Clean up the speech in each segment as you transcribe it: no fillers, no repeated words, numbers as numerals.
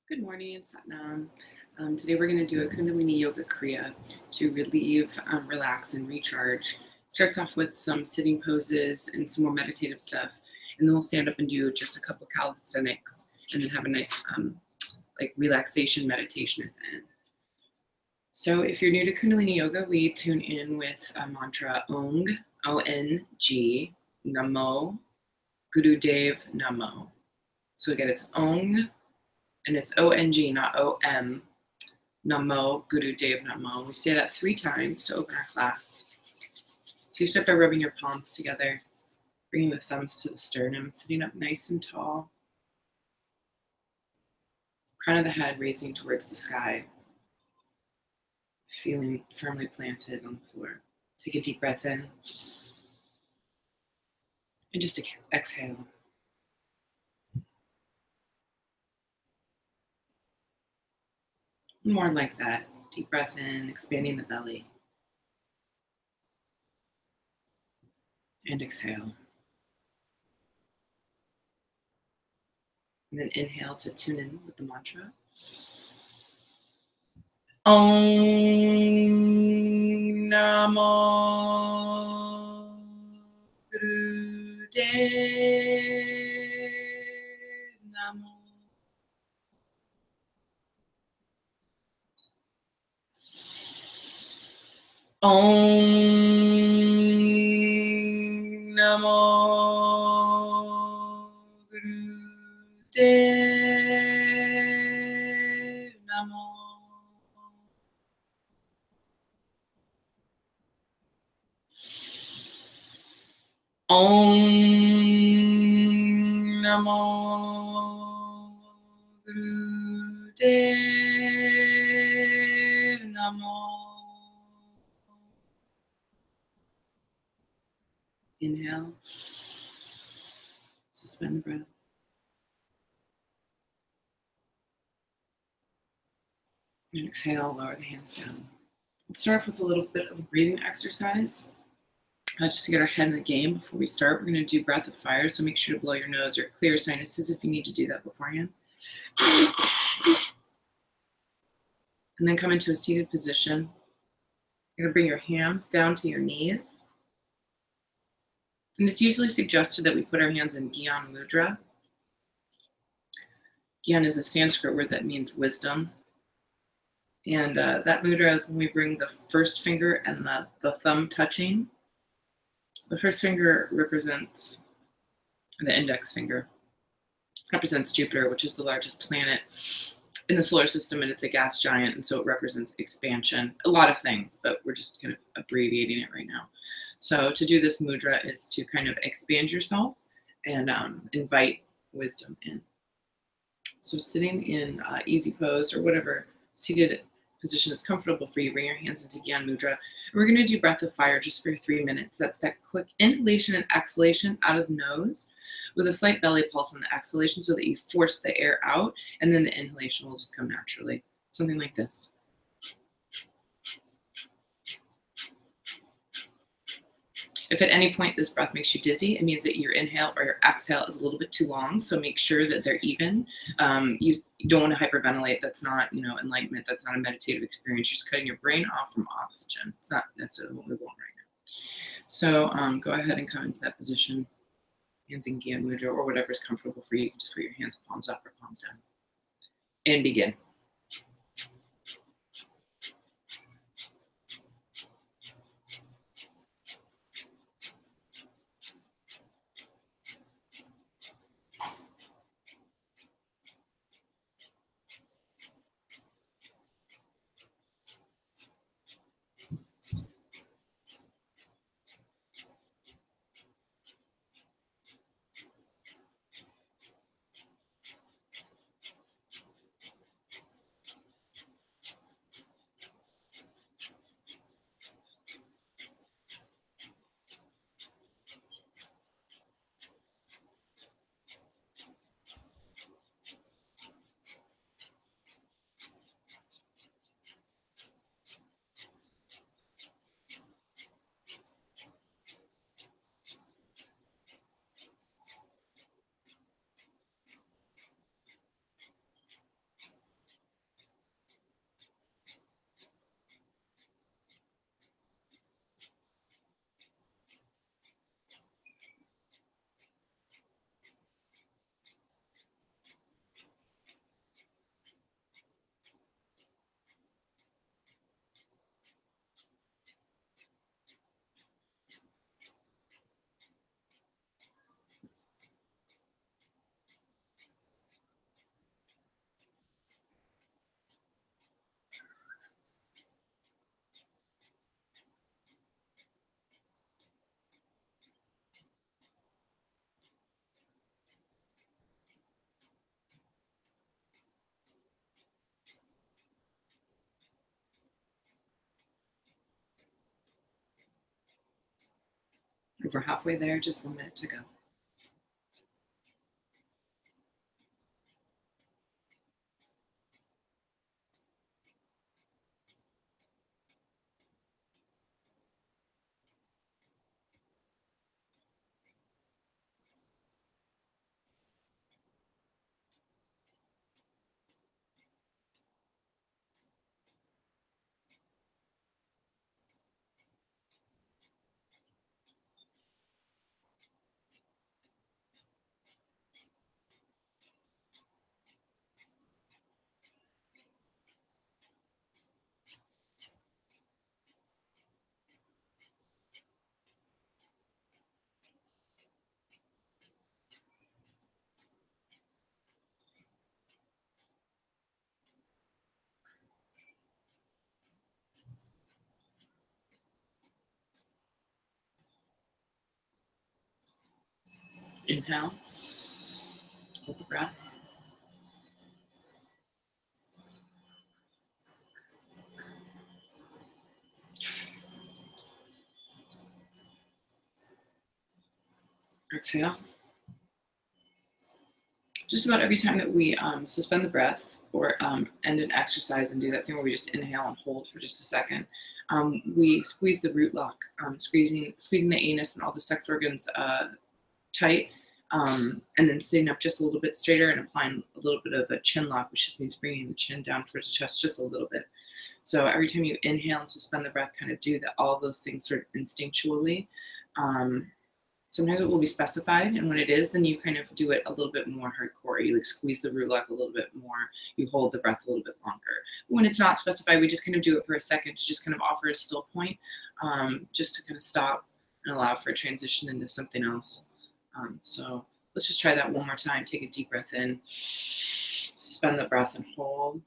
Good morning, Satnam. Today we're going to do a Kundalini Yoga Kriya to relieve, relax, and recharge. Starts off with some sitting poses and some more meditative stuff, and then we'll stand up and do just a couple calisthenics, and then have a nice like relaxation meditation at the end. So if you're new to Kundalini Yoga, we tune in with a mantra Ong, O-N-G, Namo, Gurudev Namo. So again, it's Ong, and it's O-N-G, not O-M. Namo, Gurudev Namo. We say that 3 times to open our class. So you start by rubbing your palms together, bringing the thumbs to the sternum, sitting up nice and tall. Crown of the head raising towards the sky, feeling firmly planted on the floor. Take a deep breath in, and just exhale. More like that. Deep breath in, expanding the belly. And exhale. And then inhale to tune in with the mantra. Om Namo Gurudev Namo. Om Namo Gurudev Namo. Om Namo Gurudev Namo. Inhale. Suspend the breath. And exhale, lower the hands down. Let's start off with a little bit of a breathing exercise. Just to get our head in the game before we start, we're going to do breath of fire, so make sure to blow your nose or clear sinuses if you need to do that beforehand. And then come into a seated position. You're going to bring your hands down to your knees. And it's usually suggested that we put our hands in Gyan Mudra. Gyan is a Sanskrit word that means wisdom. And that mudra is when we bring the first finger and the thumb touching. The first finger represents the index finger. Represents Jupiter, which is the largest planet in the solar system, and it's a gas giant, and so it represents expansion. A lot of things, but we're just kind of abbreviating it right now. So to do this mudra is to kind of expand yourself and invite wisdom in. So sitting in easy pose or whatever seated position is comfortable for you, bring your hands into Gyan Mudra. And we're going to do breath of fire just for 3 minutes. That's that quick inhalation and exhalation out of the nose with a slight belly pulse on the exhalation so that you force the air out, and then the inhalation will just come naturally. Something like this. If at any point this breath makes you dizzy, it means that your inhale or your exhale is a little bit too long, so make sure that they're even. You don't want to hyperventilate. That's not, enlightenment. That's not a meditative experience. You're just cutting your brain off from oxygen. It's not necessarily what we want right now. So go ahead and come into that position. Hands in Gyan Mudra or whatever is comfortable for you. You can just put your hands palms up or palms down. And begin. Over halfway there, just 1 minute to go. Inhale, hold the breath. Exhale. Just about every time that we suspend the breath or end an exercise and do that thing where we just inhale and hold for just a second, we squeeze the root lock, squeezing the anus and all the sex organs tight, and then sitting up just a little bit straighter and applying a little bit of a chin lock, which just means bringing the chin down towards the chest just a little bit. So every time you inhale and suspend the breath, kind of do that, all those things sort of instinctually. Sometimes it will be specified, and when it is, then you kind of do it a little bit more hardcore. You like squeeze the root lock a little bit more. You hold the breath a little bit longer. When it's not specified, we just kind of do it for a second to just kind of offer a still point, just to kind of stop and allow for a transition into something else. So let's just try that one more time. Take a deep breath in, suspend the breath and hold,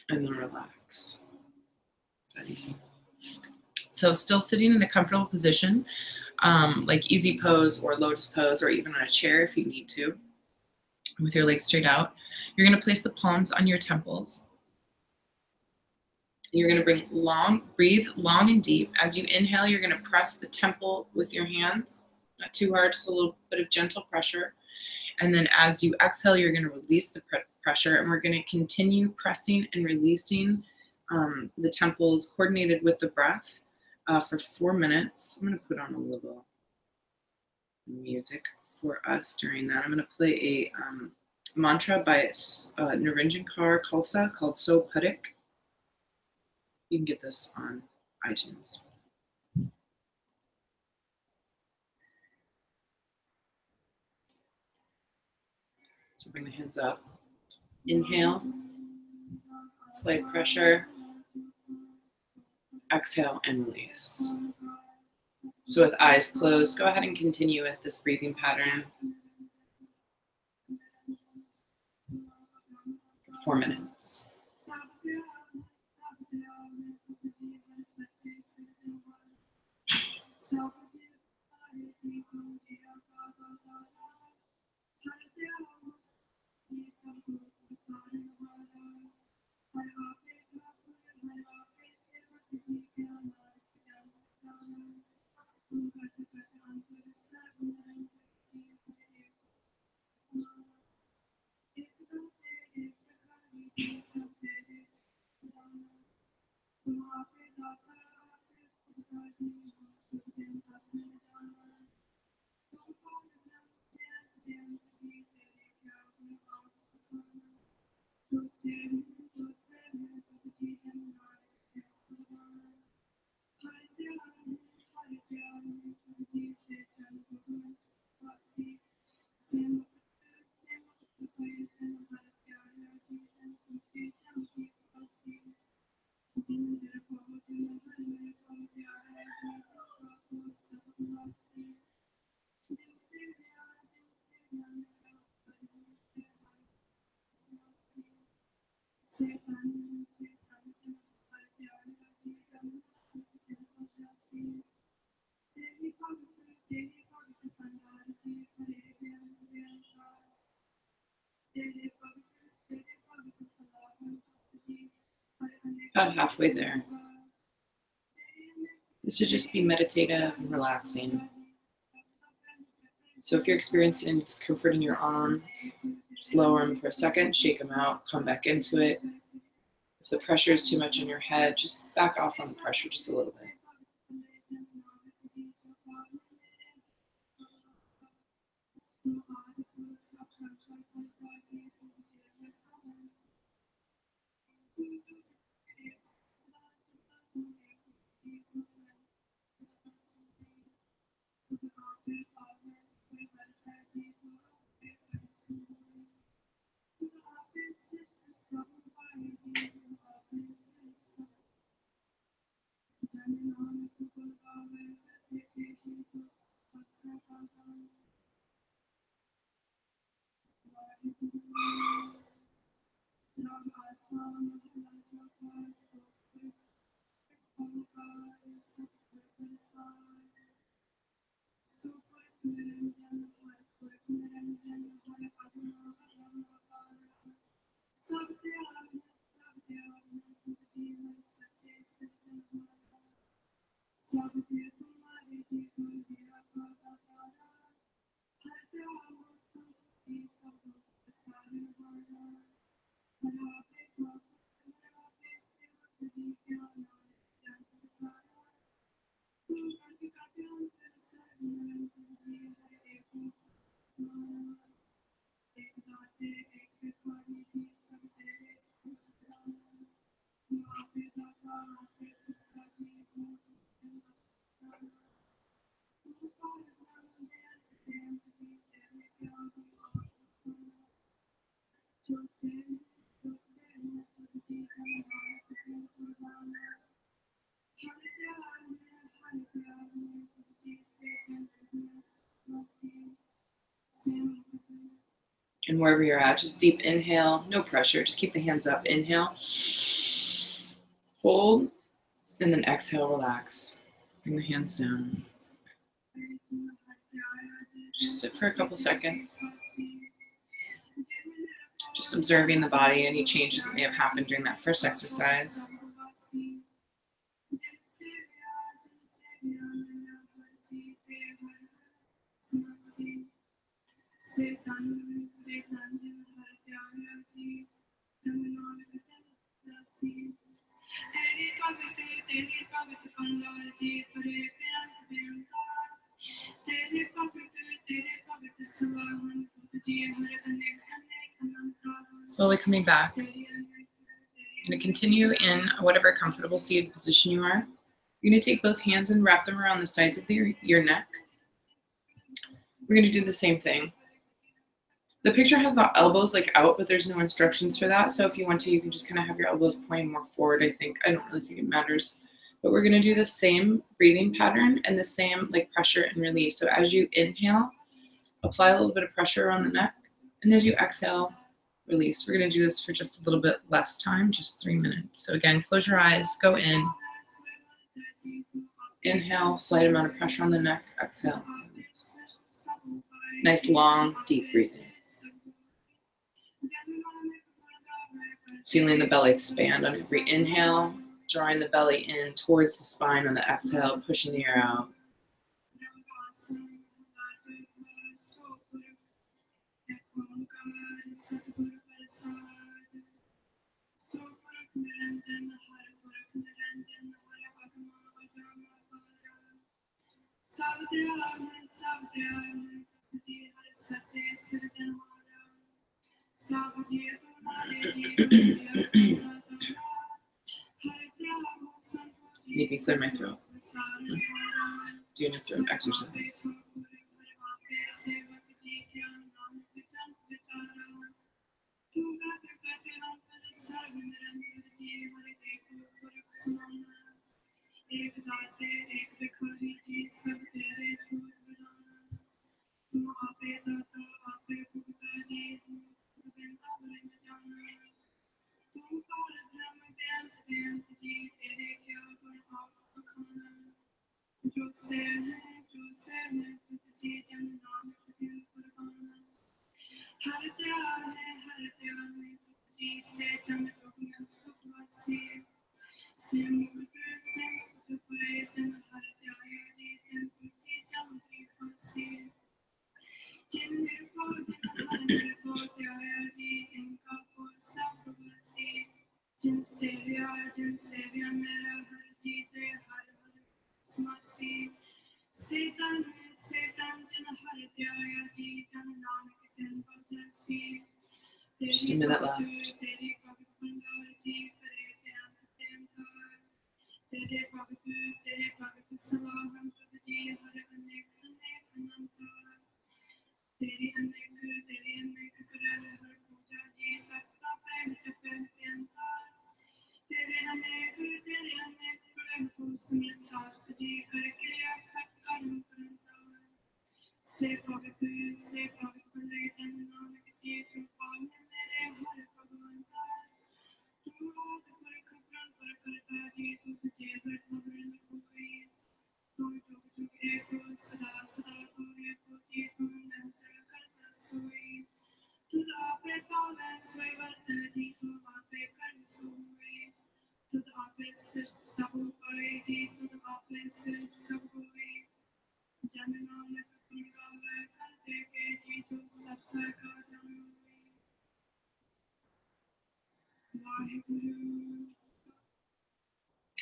and then relax. That easy. So still sitting in a comfortable position, like easy pose or lotus pose, or even on a chair if you need to, with your legs straight out. You're going to place the palms on your temples. You're going to breathe long and deep. As you inhale, you're going to press the temple with your hands, not too hard, just a little bit of gentle pressure. And then as you exhale, you're going to release the pressure, and we're going to continue pressing and releasing the temples coordinated with the breath for 4 minutes. I'm going to put on a little music for us during that. I'm going to play a mantra by Niranjan Kaur Khalsa called So Padik. You can get this on iTunes. So bring the hands up. Inhale, slight pressure. Exhale and release. So with eyes closed, go ahead and continue with this breathing pattern for 4 minutes. About halfway there. This should just be meditative and relaxing. So if you're experiencing any discomfort in your arms, just lower them for a second, shake them out, come back into it. If the pressure is too much in your head, just back off on the pressure just a little bit. And wherever you're at, just deep inhale, no pressure, just keep the hands up. Inhale, hold, and then exhale, relax. Bring the hands down. Just sit for a couple seconds. Just observing the body, any changes that may have happened during that first exercise. Slowly coming back. You're going to continue in whatever comfortable seated position you are. You're going to take both hands and wrap them around the sides of your neck. We're going to do the same thing. The picture has the elbows like out, but there's no instructions for that. So if you want to, you can just kind of have your elbows pointing more forward, I think. I don't really think it matters. But we're going to do the same breathing pattern and the same like pressure and release. So as you inhale, apply a little bit of pressure around the neck. And as you exhale, release. We're going to do this for just a little bit less time, just 3 minutes. So again, close your eyes, go in. Inhale, slight amount of pressure on the neck. Exhale. Nice, long, deep breathing. Feeling the belly expand on every inhale, drawing the belly in towards the spine on the exhale, pushing the air out. Make me clear my throat. Doing a throat exercise. Just a minute left.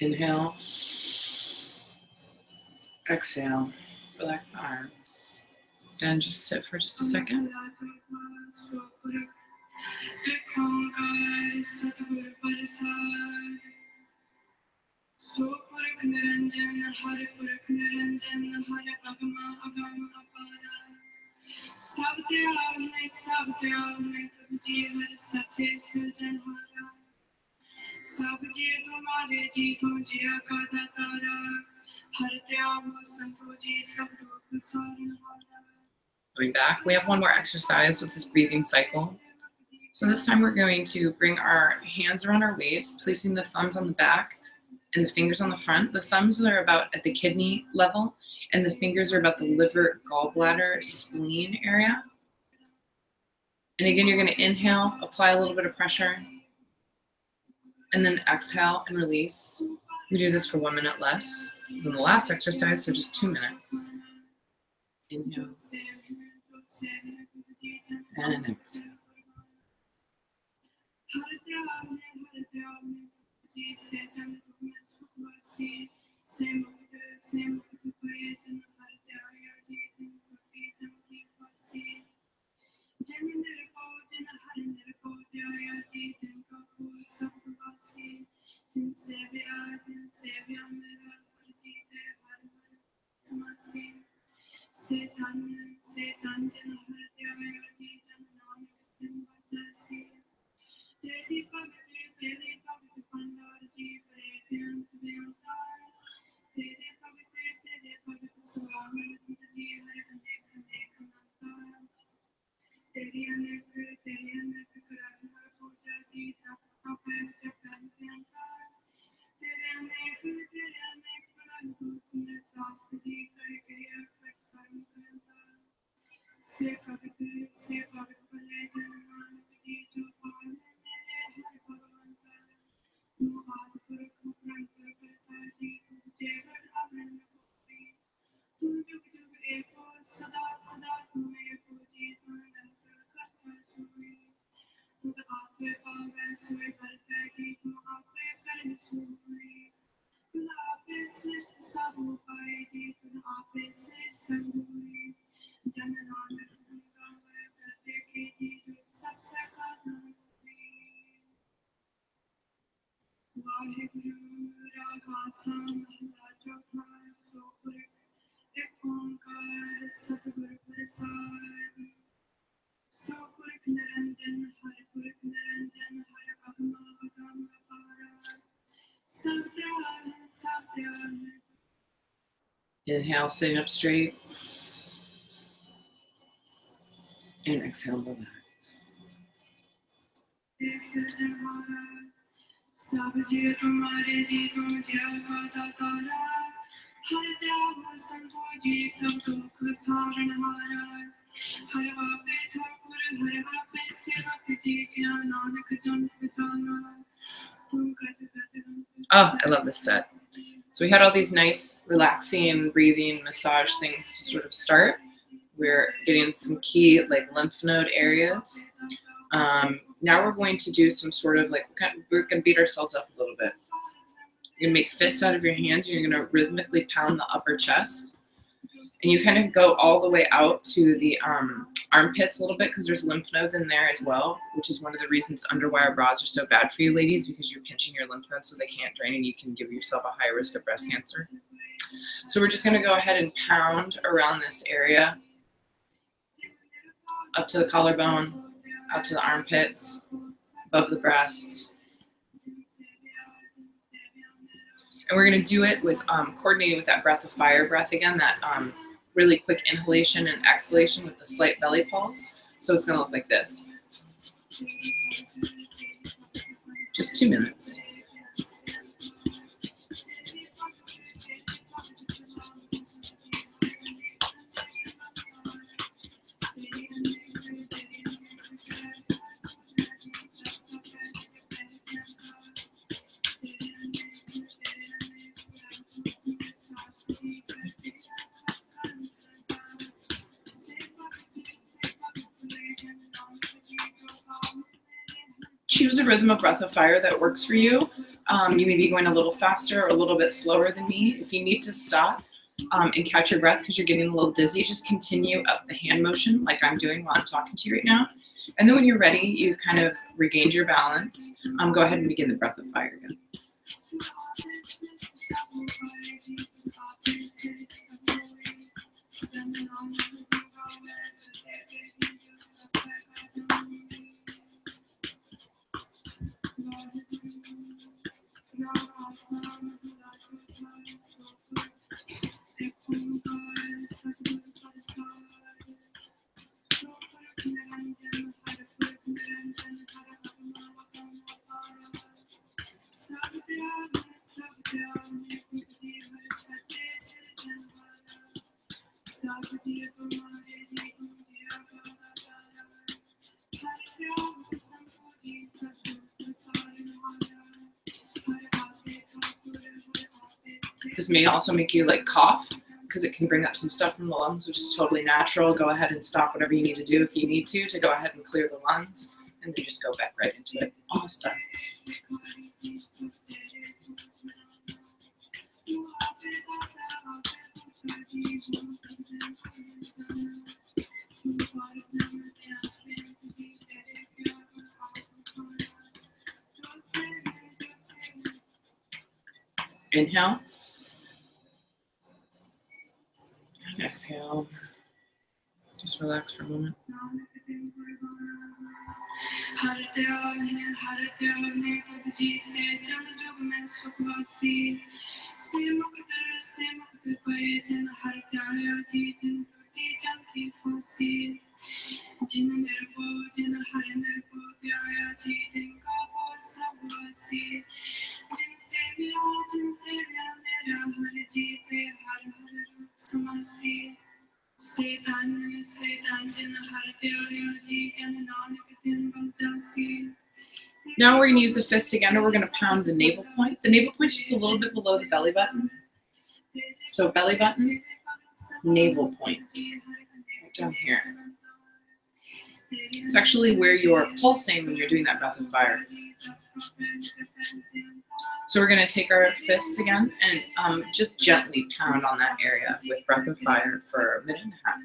Inhale. Exhale. Relax the arms. And just sit for just a second. Coming back, we have one more exercise with this breathing cycle. So this time we're going to bring our hands around our waist, placing the thumbs on the back and the fingers on the front. The thumbs are about at the kidney level, and the fingers are about the liver, gallbladder, spleen area. And again, you're going to inhale, apply a little bit of pressure, and then exhale and release. We do this for 1 minute less than the last exercise, so just 2 minutes. Inhale and exhale. Inhale, sitting up straight. And exhale, relax. Oh, I love this set. So we had all these nice relaxing breathing massage things to sort of start. We're getting some key like lymph node areas. Now we're going to do some sort of like, we're going to beat ourselves up a little bit. You're going to make fists out of your hands. You're going to rhythmically pound the upper chest. And you kind of go all the way out to the armpits a little bit, because there's lymph nodes in there as well, which is one of the reasons underwire bras are so bad for you ladies, because you're pinching your lymph nodes so they can't drain and you can give yourself a high risk of breast cancer. So we're just going to go ahead and pound around this area, up to the collarbone, out to the armpits, above the breasts. And we're going to do it with coordinating with that breath of fire breath again, that really quick inhalation and exhalation with the slight belly pulse. So it's going to look like this. Just 2 minutes. Choose a rhythm of breath of fire that works for you. You may be going a little faster or a little bit slower than me. If you need to stop and catch your breath because you're getting a little dizzy, just continue up the hand motion like I'm doing while I'm talking to you right now. And then when you're ready, you've kind of regained your balance. Go ahead and begin the breath of fire again. This may also make you like cough, because it can bring up some stuff from the lungs, which is totally natural. Go ahead and stop whatever you need to do if you need to go ahead and clear the lungs, and then just go back right into it. Almost done. Inhale. And exhale. Just relax for a moment. Now we're going to use the fists again, and we're going to pound the navel point. The navel point is just a little bit below the belly button. So belly button, navel point, right down here. It's actually where you're pulsing when you're doing that breath of fire. So we're going to take our fists again and just gently pound on that area with breath of fire for a minute and a half.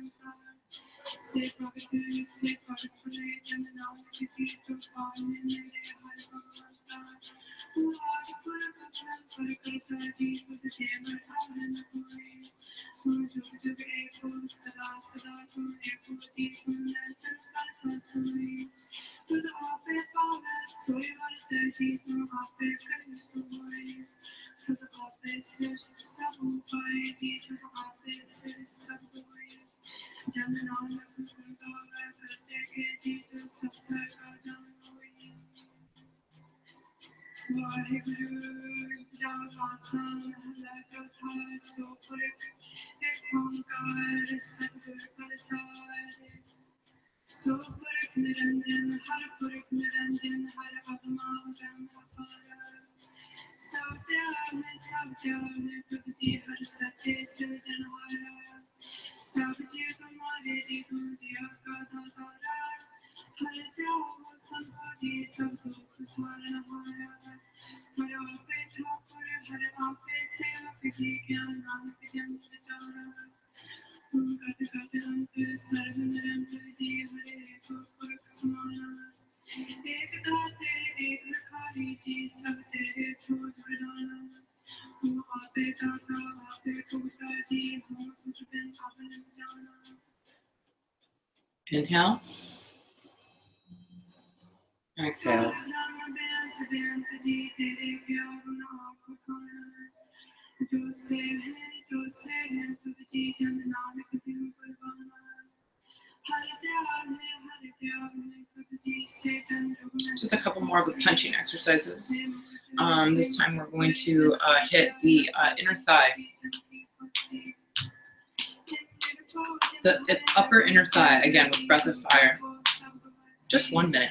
Inhale. Exhale. Just a couple more of the punching exercises. This time we're going to hit the inner thigh. The upper inner thigh, again with breath of fire. Just 1 minute.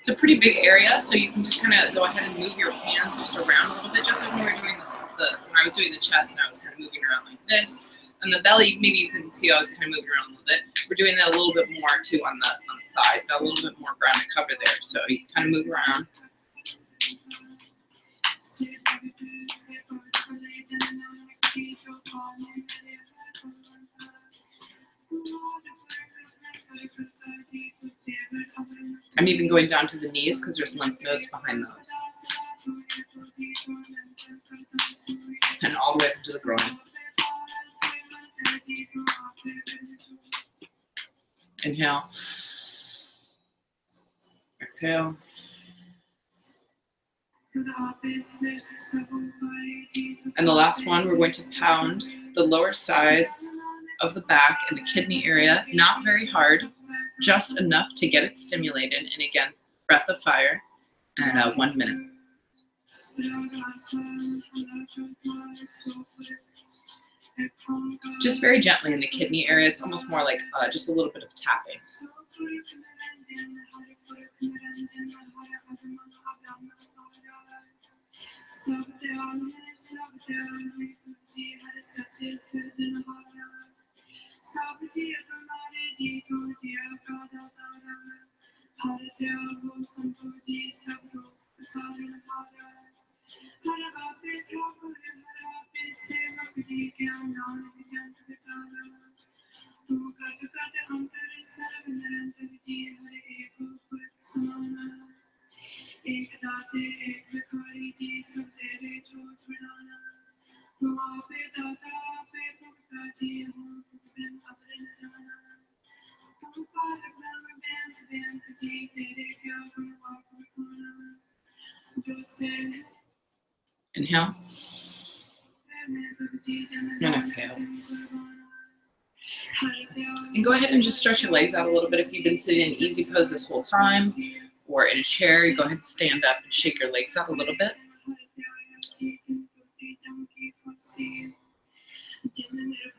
It's a pretty big area, so you can just kind of go ahead and move your hands just around a little bit, just like when we were doing when I was doing the chest and I was kind of moving around like this. And the belly, maybe you couldn't see, I was kind of moving around a little bit. We're doing that a little bit more too on the thighs, got a little bit more ground to cover there, so you kind of move around. I'm even going down to the knees because there's lymph nodes behind those. And all the way up to the groin. Inhale. Exhale. And the last one, we're going to pound the lower sides of the back and the kidney area, not very hard, just enough to get it stimulated. And again, breath of fire, and 1 minute. Just very gently in the kidney area. It's almost more like just a little bit of tapping. Inhale. And exhale. And go ahead and just stretch your legs out a little bit. If you've been sitting in easy pose this whole time or in a chair, you go ahead and stand up and shake your legs out a little bit.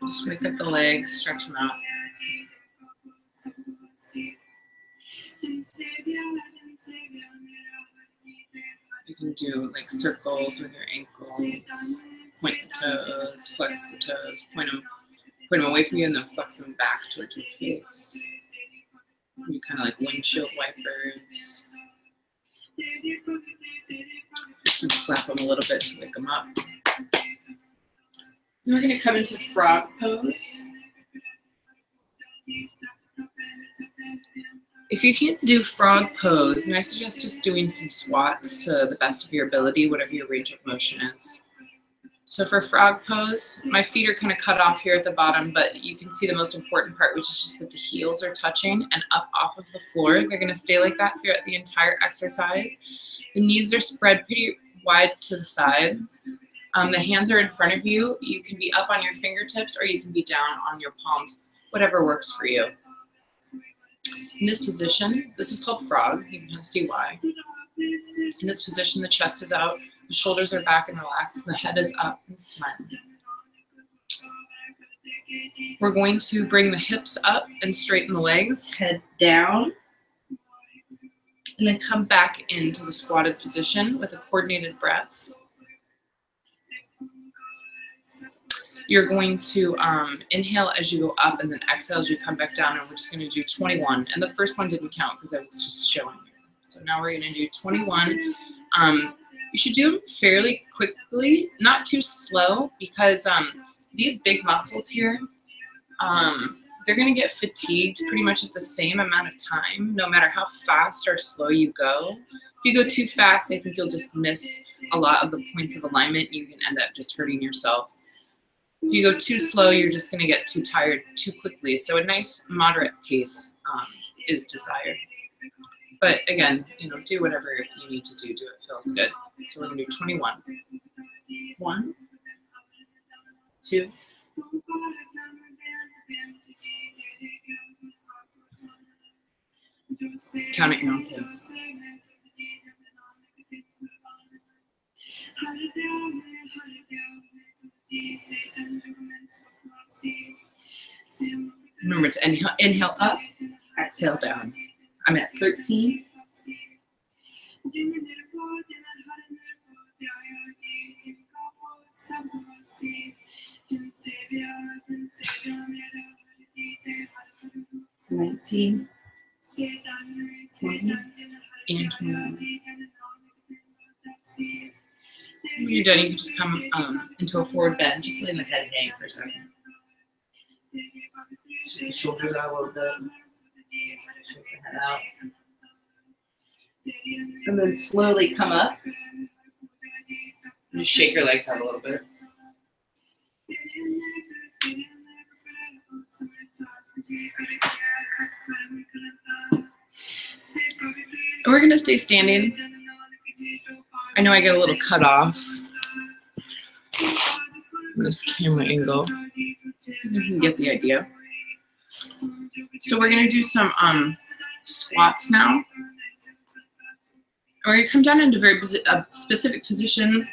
Just wake up the legs, stretch them out. You can do like circles with your ankles, point the toes, flex the toes, point them away from you and then flex them back towards your face. You kind of like windshield wipers. And slap them a little bit to wake them up. And we're going to come into frog pose. If you can't do frog pose, then I suggest just doing some squats to the best of your ability, whatever your range of motion is. So for frog pose, my feet are kind of cut off here at the bottom, but you can see the most important part, which is just that the heels are touching and up off of the floor. They're going to stay like that throughout the entire exercise. The knees are spread pretty wide to the sides. The hands are in front of you. You can be up on your fingertips or you can be down on your palms, whatever works for you. In this position, this is called frog. You can kind of see why. In this position, the chest is out, the shoulders are back and relaxed, the head is up and smiling. We're going to bring the hips up and straighten the legs, head down, and then come back into the squatted position with a coordinated breath. You're going to inhale as you go up and then exhale as you come back down, and we're just going to do 21. And the first one didn't count because I was just showing you. So now we're going to do 21. You should do them fairly quickly, not too slow, because these big muscles here, they're going to get fatigued pretty much at the same amount of time, no matter how fast or slow you go. If you go too fast, I think you'll just miss a lot of the points of alignment. You can end up just hurting yourself. If you go too slow, you're just going to get too tired too quickly. So a nice moderate pace is desired. But again, do whatever you need to do. Do it feels good. So we're going to do 21. 1, 2. Count at your own pace. Remember, it's inhale up, exhale down. I'm at 13. $19, $20, and $21. When you're done, you can just come into a forward bend. Just letting the head hang for a second. Shake the shoulders out a little bit. Shake the head out. And then slowly come up. Just shake your legs out a little bit. And we're going to stay standing. I know I get a little cut off from this camera angle. You can get the idea. So we're going to do some squats now. We're going to come down into a specific position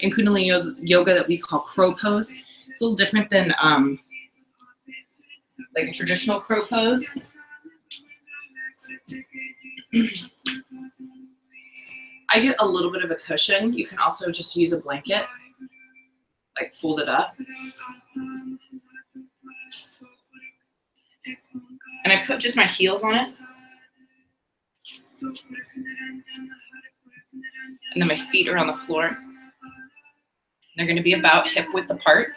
in Kundalini yoga that we call crow pose. It's a little different than like a traditional crow pose. I get a little bit of a cushion. You can also just use a blanket, like fold it up. And I put just my heels on it. And then my feet are on the floor. They're going to be about hip width apart.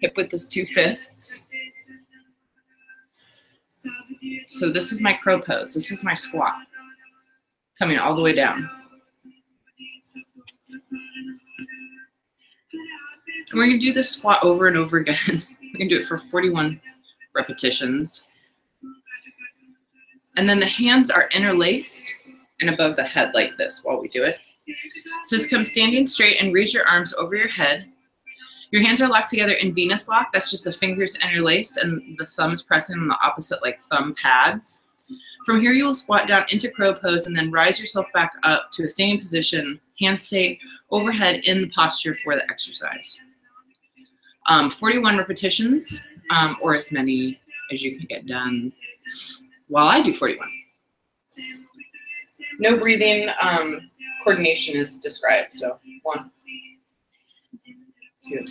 Hip width is 2 fists. So this is my crow pose. This is my squat. Coming all the way down. And we're going to do this squat over and over again. We're going to do it for 41 repetitions. And then the hands are interlaced and above the head like this while we do it. So just come standing straight and raise your arms over your head. Your hands are locked together in Venus lock. That's just the fingers interlaced and the thumbs pressing on the opposite like thumb pads. From here, you will squat down into crow pose and then rise yourself back up to a standing position. Hands stay overhead in the posture for the exercise. 41 repetitions, or as many as you can get done while I do 41. No breathing, coordination is described. So 1, 2,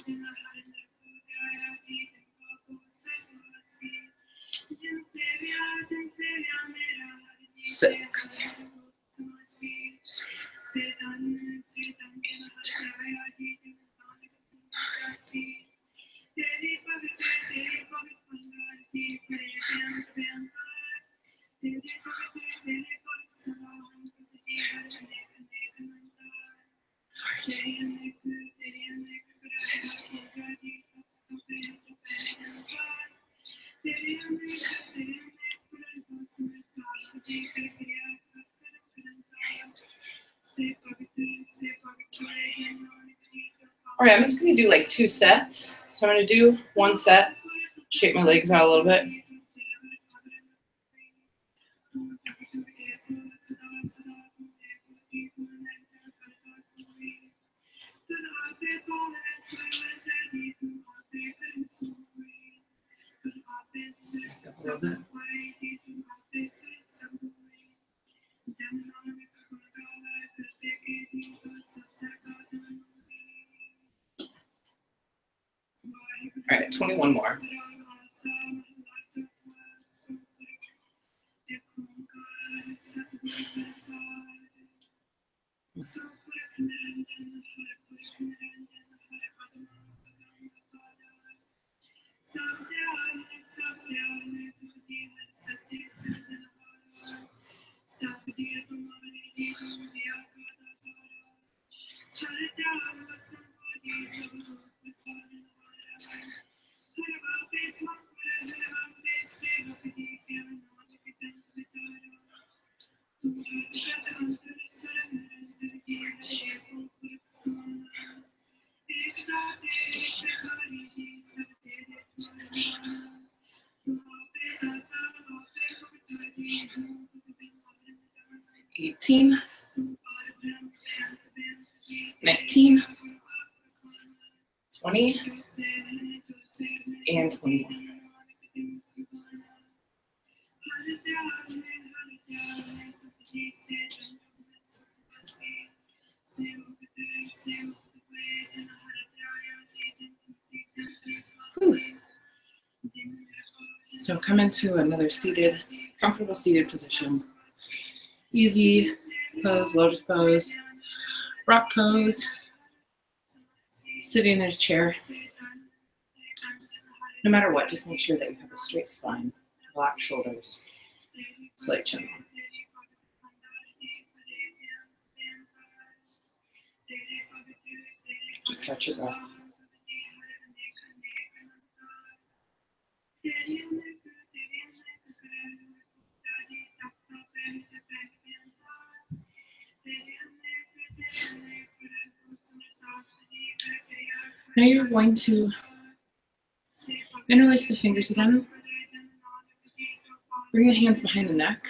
6, All right, I'm just going to do like 2 sets. So I'm going to do 1 set, shake my legs out a little bit. A little bit. All right, 21 more. $18, $19, $20, and $21. So come into another seated, comfortable seated position. Easy pose, lotus pose, rock pose, sitting in a chair. No matter what, just make sure that you have a straight spine, relaxed shoulders, slight chin. Just catch your breath. Now you're going to interlace the fingers again. Bring the hands behind the neck.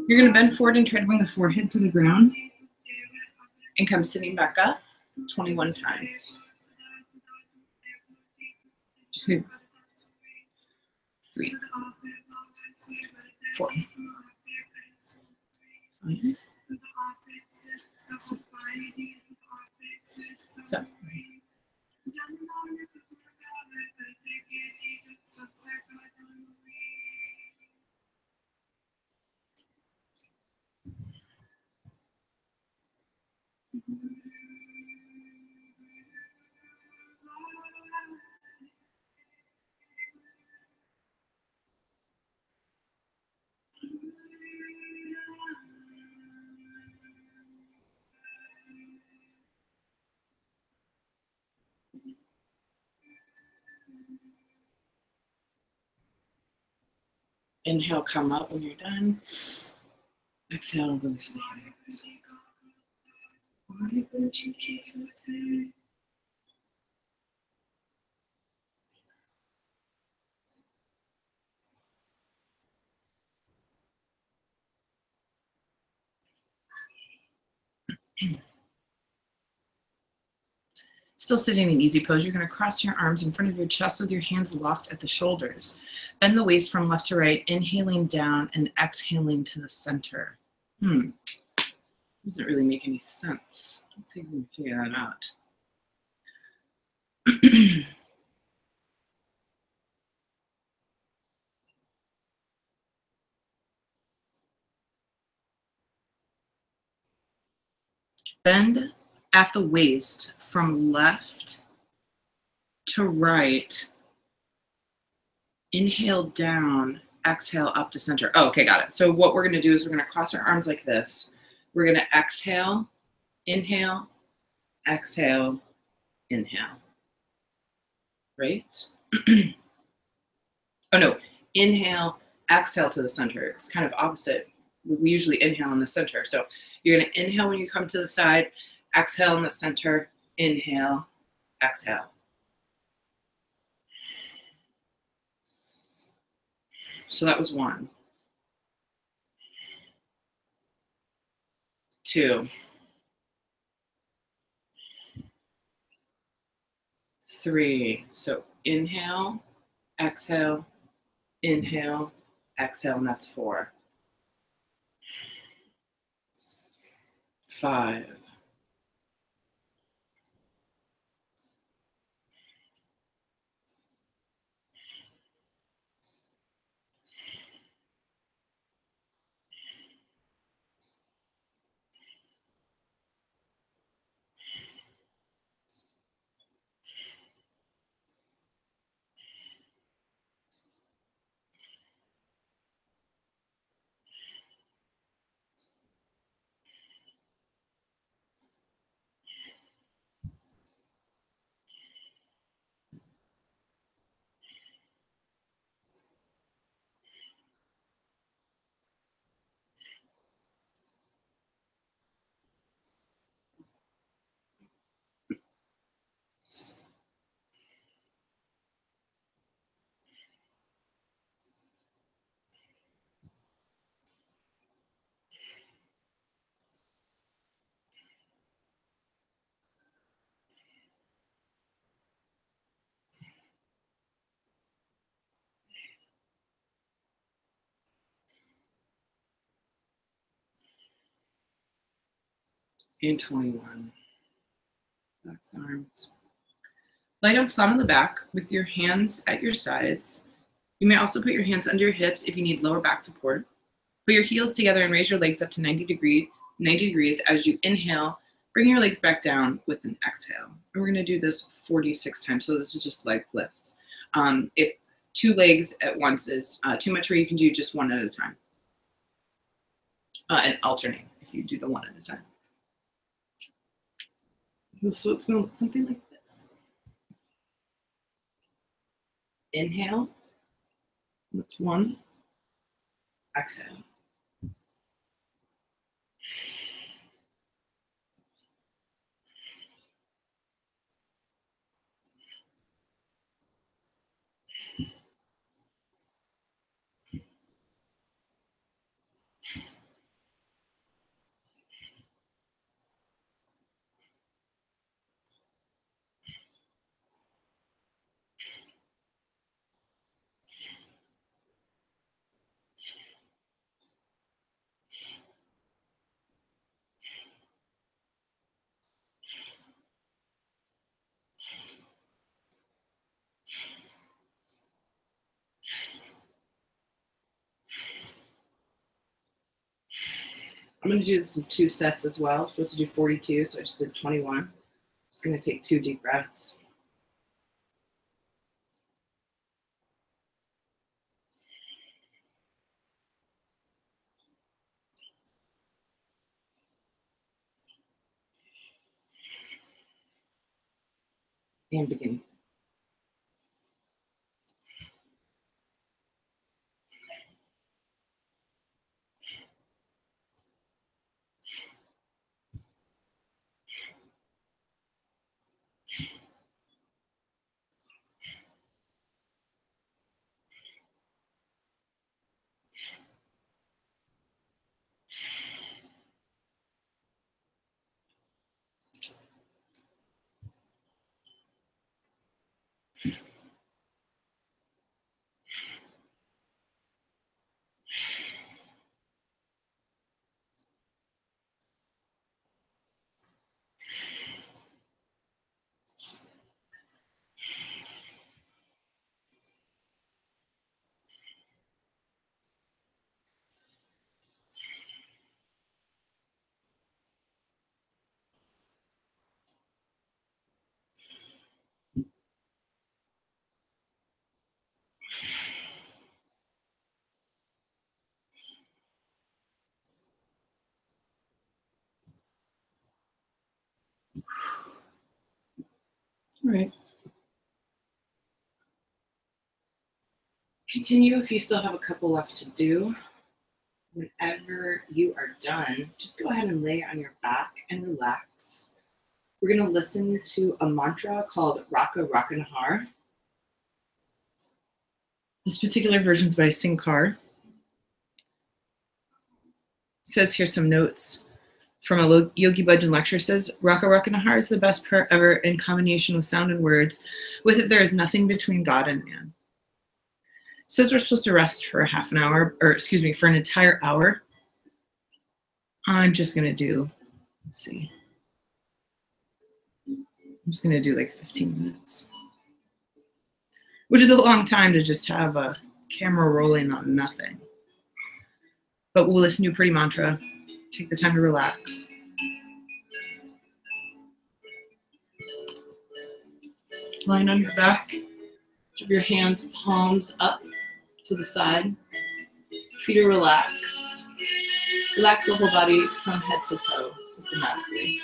You're going to bend forward and try to bring the forehead to the ground and come sitting back up 21 times. 2, 3, 4, 5, 6, 7. Inhale, come up when you're done. Exhale, release the hands. Still sitting in easy pose, you're going to cross your arms in front of your chest with your hands locked at the shoulders. Bend the waist from left to right, inhaling down and exhaling to the center. Doesn't really make any sense. Let's see if we can figure that out. Bend at the waist from left to right. Inhale down, exhale up to center. Oh, okay, got it. So what we're gonna do is we're gonna cross our arms like this. We're gonna exhale, inhale, exhale, inhale. Right? Oh no, inhale, exhale to the center. It's kind of opposite. We usually inhale in the center. So you're gonna inhale when you come to the side, exhale in the center, inhale, exhale. So that was 1, 2, 3. So inhale, exhale, Inhale, exhale, and that's 4. 5. 21. Relax the arms. Lie down flat on the back with your hands at your sides. You may also put your hands under your hips if you need lower back support. Put your heels together and raise your legs up to 90 degrees as you inhale. Bring your legs back down with an exhale. And we're going to do this 46 times. So this is just leg lifts. If 2 legs at once is too much for you, can do just 1 at a time. And alternate if you do the 1 at a time. So it's going to look something like this. Inhale. That's 1. Exhale. I'm going to do this in 2 sets as well. I'm supposed to do 42, so I just did 21. Just going to take 2 deep breaths. And begin. All right. Continue if you still have a couple left to do. Whenever you are done, just go ahead and lay on your back and relax. We're going to listen to a mantra called Raka Rakanahar. This particular version is by Sinkar. It says here some notes from a Yogi Bhajan lecture. It says, Raka Rakanahar is the best prayer ever in combination with sound and words. With it, there is nothing between God and man. Says we're supposed to rest for half an hour, or excuse me, for an entire hour. I'm just gonna do, let's see. I'm just gonna do like 15 minutes, which is a long time to just have a camera rolling on nothing. But we'll listen to a pretty mantra, take the time to relax. Lying on your back, have your hands palms up to the side. Feet are relaxed. Relax the whole body from head to toe systematically.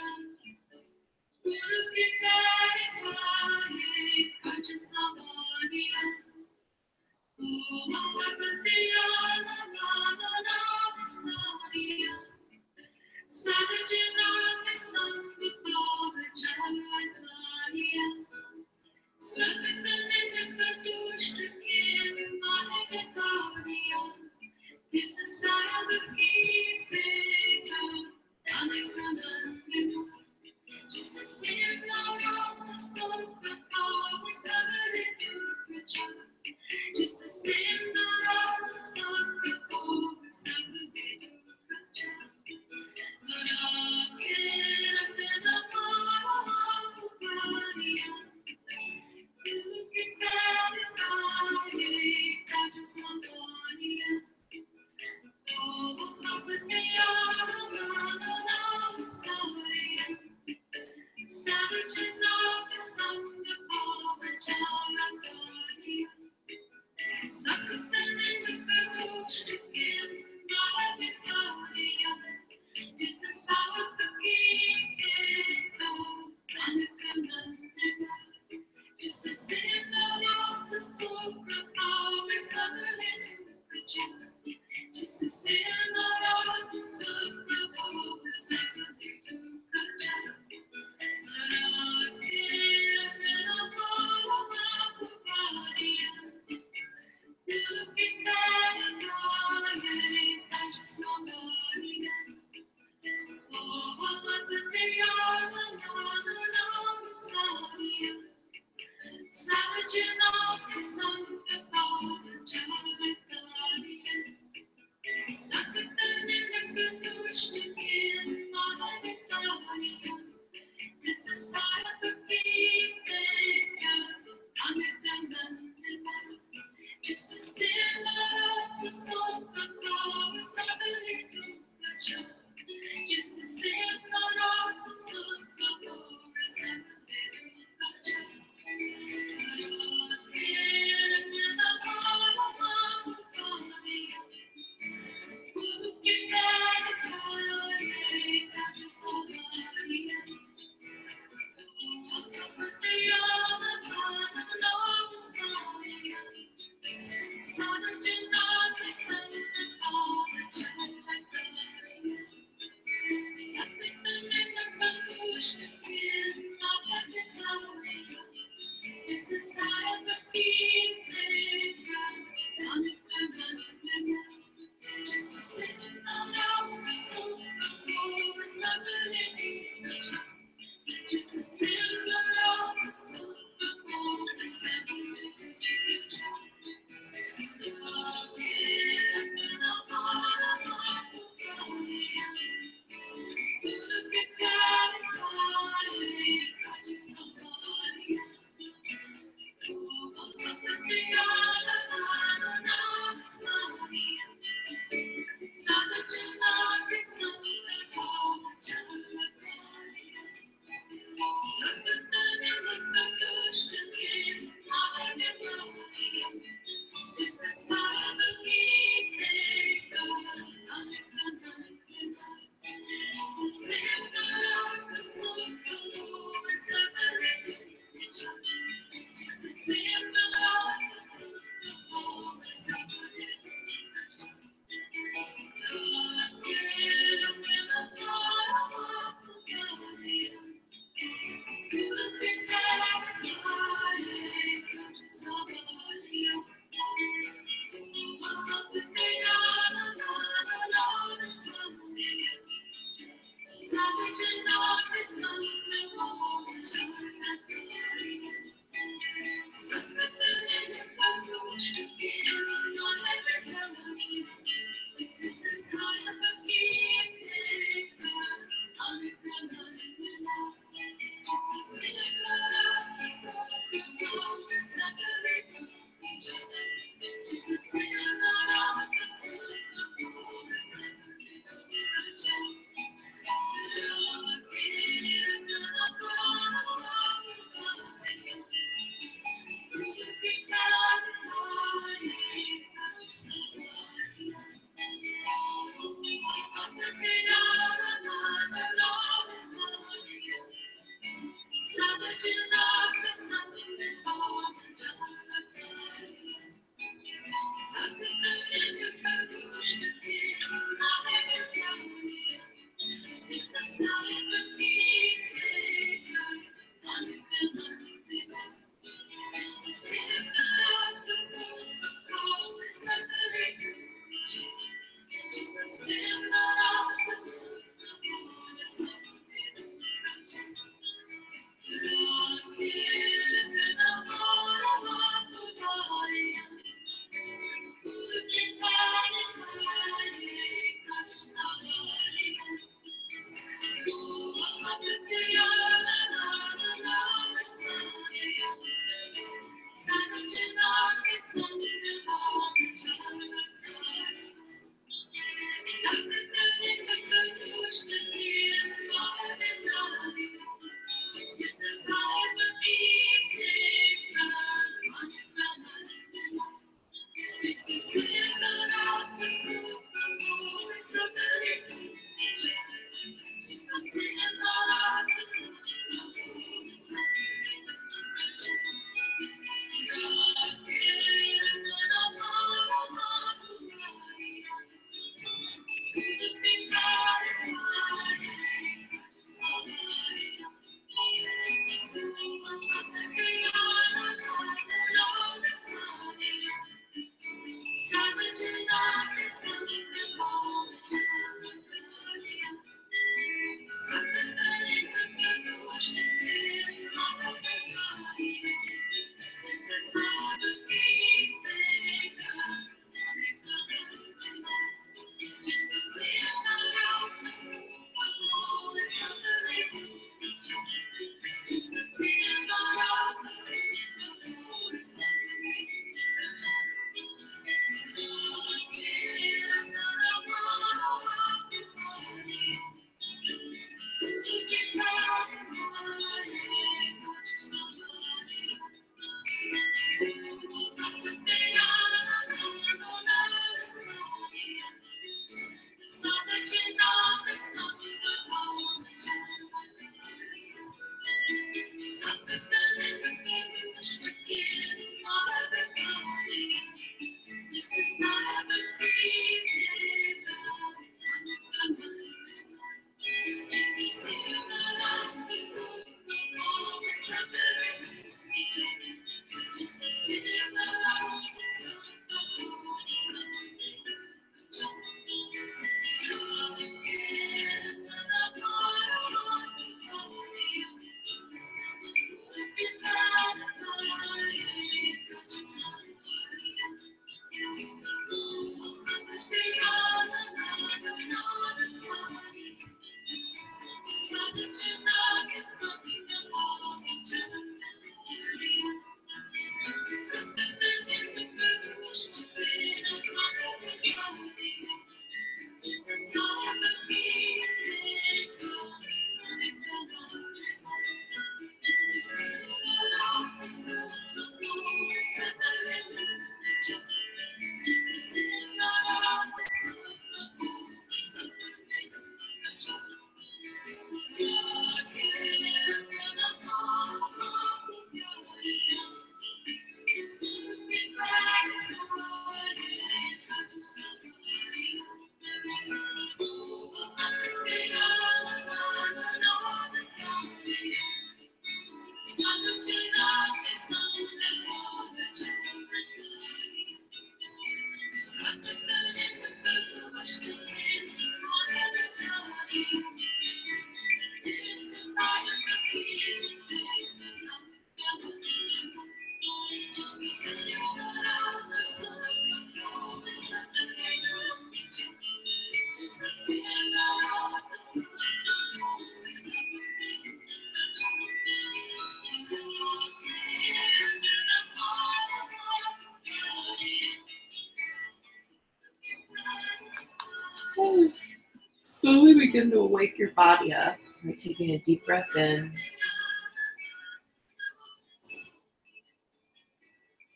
Slowly begin to wake your body up by taking a deep breath in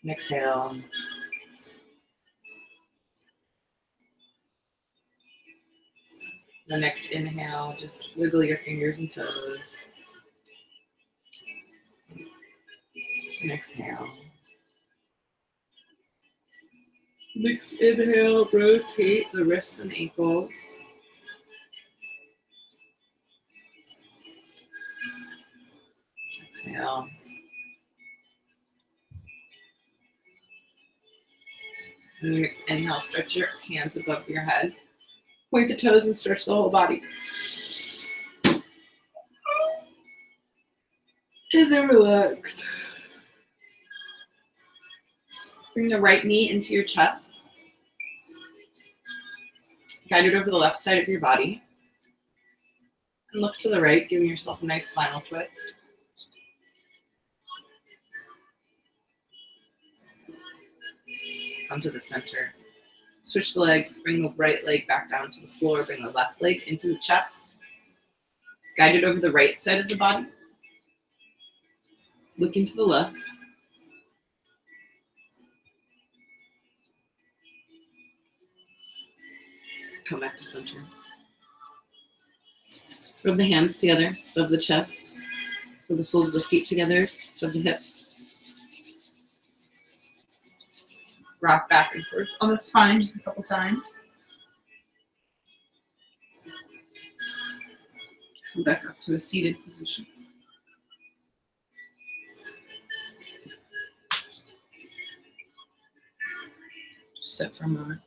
and exhale. The next inhale, just wiggle your fingers and toes. And exhale. Next inhale, rotate the wrists and ankles. Exhale. And your next inhale, stretch your hands above your head. Point the toes and stretch the whole body. And then relax. Bring the right knee into your chest. Guide it over the left side of your body. And look to the right, giving yourself a nice spinal twist. Come to the center. Switch the legs, bring the right leg back down to the floor, bring the left leg into the chest. Guide it over the right side of the body. Looking to the left. Come back to center. Rub the hands together, above the chest. Rub the soles of the feet together, above the hips. Rock back and forth on the spine just a couple times. Come back up to a seated position. Just sit for a moment.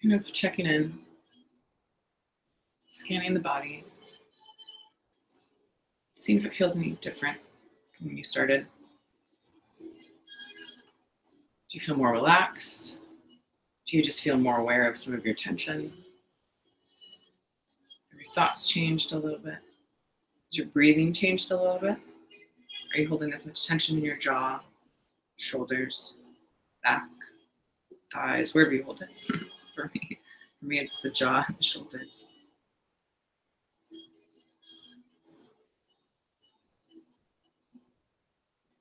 Kind of checking in, scanning the body, seeing if it feels any different from when you started. Do you feel more relaxed? Do you just feel more aware of some of your tension? Have your thoughts changed a little bit? Has your breathing changed a little bit? Are you holding as much tension in your jaw, shoulders, back, thighs, wherever you hold it? For me, it's the jaw and the shoulders.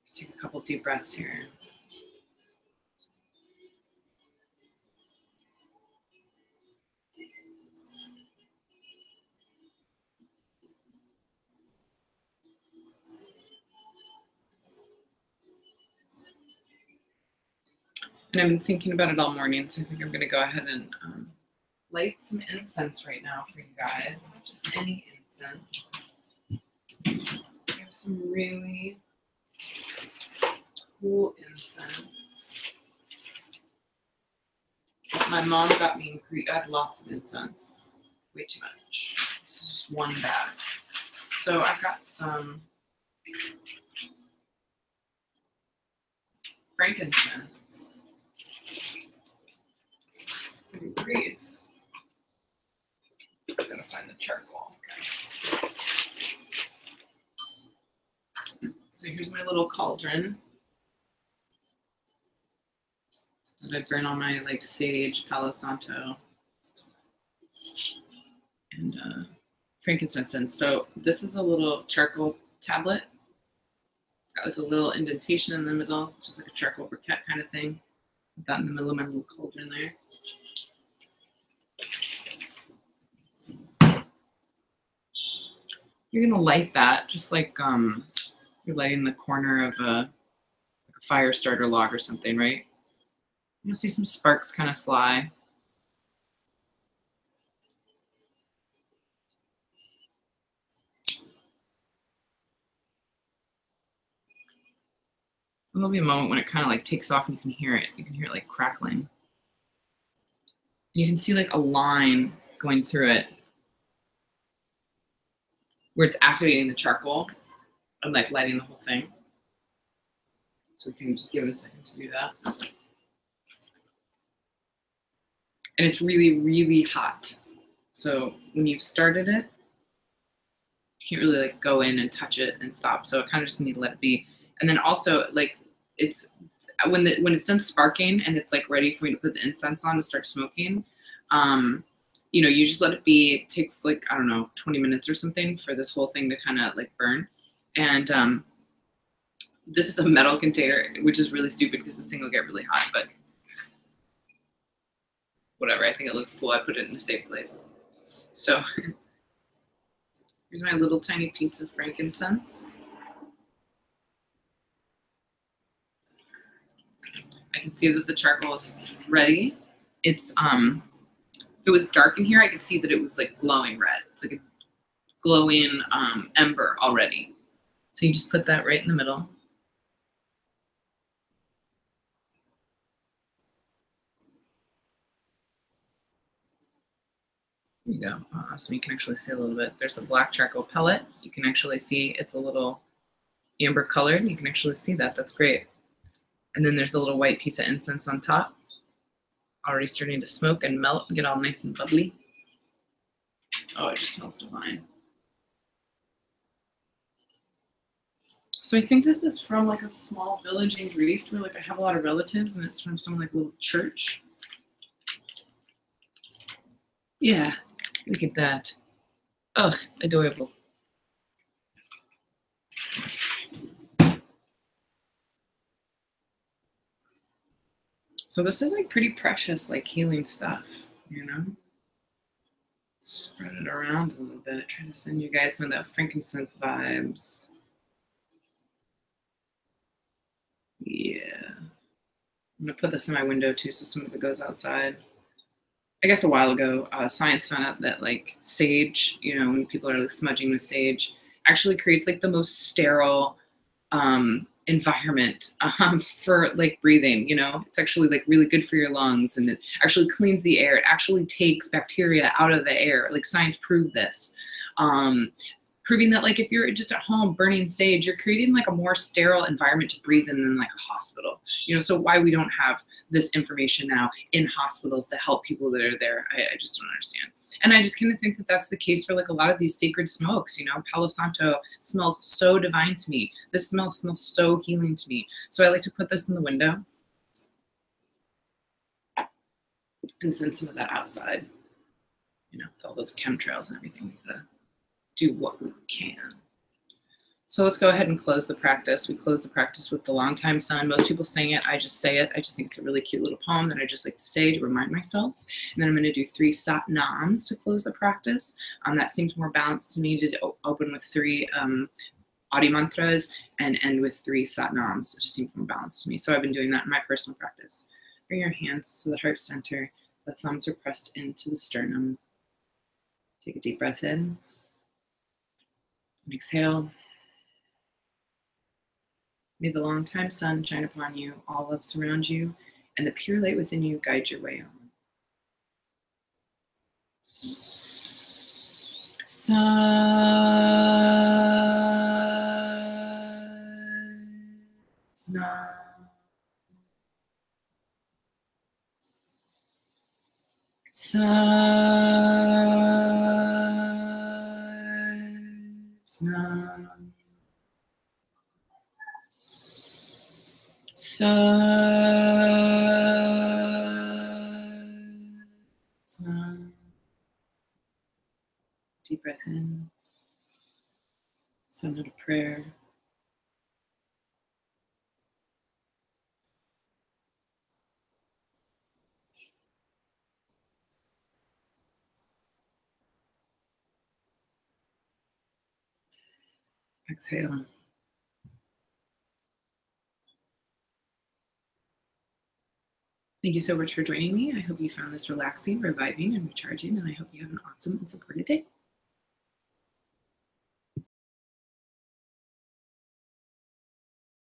Just take a couple deep breaths here. And I've been thinking about it all morning, so I think I'm going to go ahead and light some incense right now for you guys. Not just any incense. I have some really cool incense. My mom got me I had lots of incense. Way too much. This is just one bag. So I've got some frankincense. Grease. Gotta find the charcoal. So here's my little cauldron that I burn all my like sage, Palo Santo, and frankincense in. So this is a little charcoal tablet. It's got like a little indentation in the middle. It's just like a charcoal briquette kind of thing. Put that in the middle of my little cauldron there. You're gonna light that just like you're lighting the corner of a fire starter log or something, right? You'll see some sparks kind of fly. There'll be a moment when it kind of like takes off and you can hear it. You can hear it like crackling. You can see like a line going through it where it's activating the charcoal and like lighting the whole thing. So we can just give it a second to do that. And it's really, really hot. So when you've started it, you can't really like go in and touch it and stop. So I kind of just need to let it be. And then also like it's when it's done sparking and it's like ready for me to put the incense on to start smoking, you know, you just let it be. It takes like, I don't know, 20 minutes or something for this whole thing to kind of like burn. And this is a metal container, which is really stupid because this thing will get really hot, but whatever, I think it looks cool. I put it in a safe place. So here's my little tiny piece of frankincense. I can see that the charcoal is ready. It's if it was dark in here, I could see that it was like glowing red. It's like a glowing ember already. So you just put that right in the middle. There you go. So you can actually see a little bit. There's a black charcoal pellet. You can actually see it's a little amber colored. You can actually see that. That's great. And then there's the little white piece of incense on top. Already starting to smoke and melt and get all nice and bubbly. Oh, it just smells divine. So I think this is from like a small village in Greece where like I have a lot of relatives, and it's from some like little church. Yeah, look at that. Ugh, adorable. So this is like pretty precious, like healing stuff, you know? Spread it around a little bit, trying to send you guys some of that frankincense vibes. Yeah. I'm gonna put this in my window too, so some of it goes outside. I guess a while ago, science found out that like sage, you know, when people are like smudging with sage, actually creates like the most sterile environment for like breathing. You know, it's actually like really good for your lungs, and it actually cleans the air. It actually takes bacteria out of the air. Like science proved this. Um, Proving that like if you're just at home burning sage, you're creating like a more sterile environment to breathe in than like a hospital. You know, so why we don't have this information now in hospitals to help people that are there, I just don't understand. And I just kind of think that that's the case for like a lot of these sacred smokes. You know, Palo Santo smells so divine to me. This smell smells so healing to me. So I like to put this in the window and send some of that outside. You know, with all those chemtrails and everything, we gotta do what we can. So let's go ahead and close the practice. We close the practice with the Longtime Sun. Most people sing it. I just say it. I just think it's a really cute little poem that I just like to say to remind myself. And then I'm going to do 3 Sat Nams to close the practice. That seems more balanced to me to open with 3 Adi mantras and end with 3 Sat Nams. It just seems more balanced to me. So I've been doing that in my personal practice. Bring your hands to the heart center. The thumbs are pressed into the sternum. Take a deep breath in and exhale. May the longtime sun shine upon you, all love surround you, and the pure light within you guide your way home. Sadhana. Sadhana. Sadhana. Deep breath in. Send out a prayer. Exhale. Thank you so much for joining me. I hope you found this relaxing, reviving, and recharging, and I hope you have an awesome and supported day.